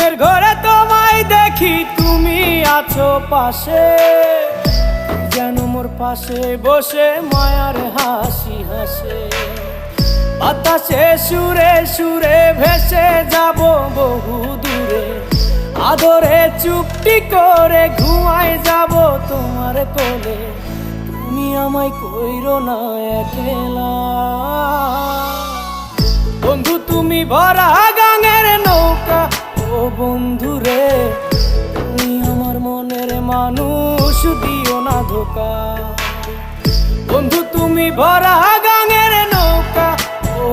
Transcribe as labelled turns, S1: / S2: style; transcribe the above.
S1: ঘুমের ঘরে তোমায় দেখি, তুমি আছো পাশে, যেন মোর পাশে বসে মায়ার হাসি হাসে। বাতাসে সুরে সুরে ভেসে যাব বহু দূরে, আদরে চুপটি করে ঘুমায় যাব তোমার কোলে। তুমি আমায় কইরো না একলা বন্ধু, তুমি ভরা গাঙের নৌকা। ও বন্ধু রে, তুমি আমার মনের মানুষ, দিও না ধোকা। বন্ধু তুমি ভরা গাঙের নৌকা। ও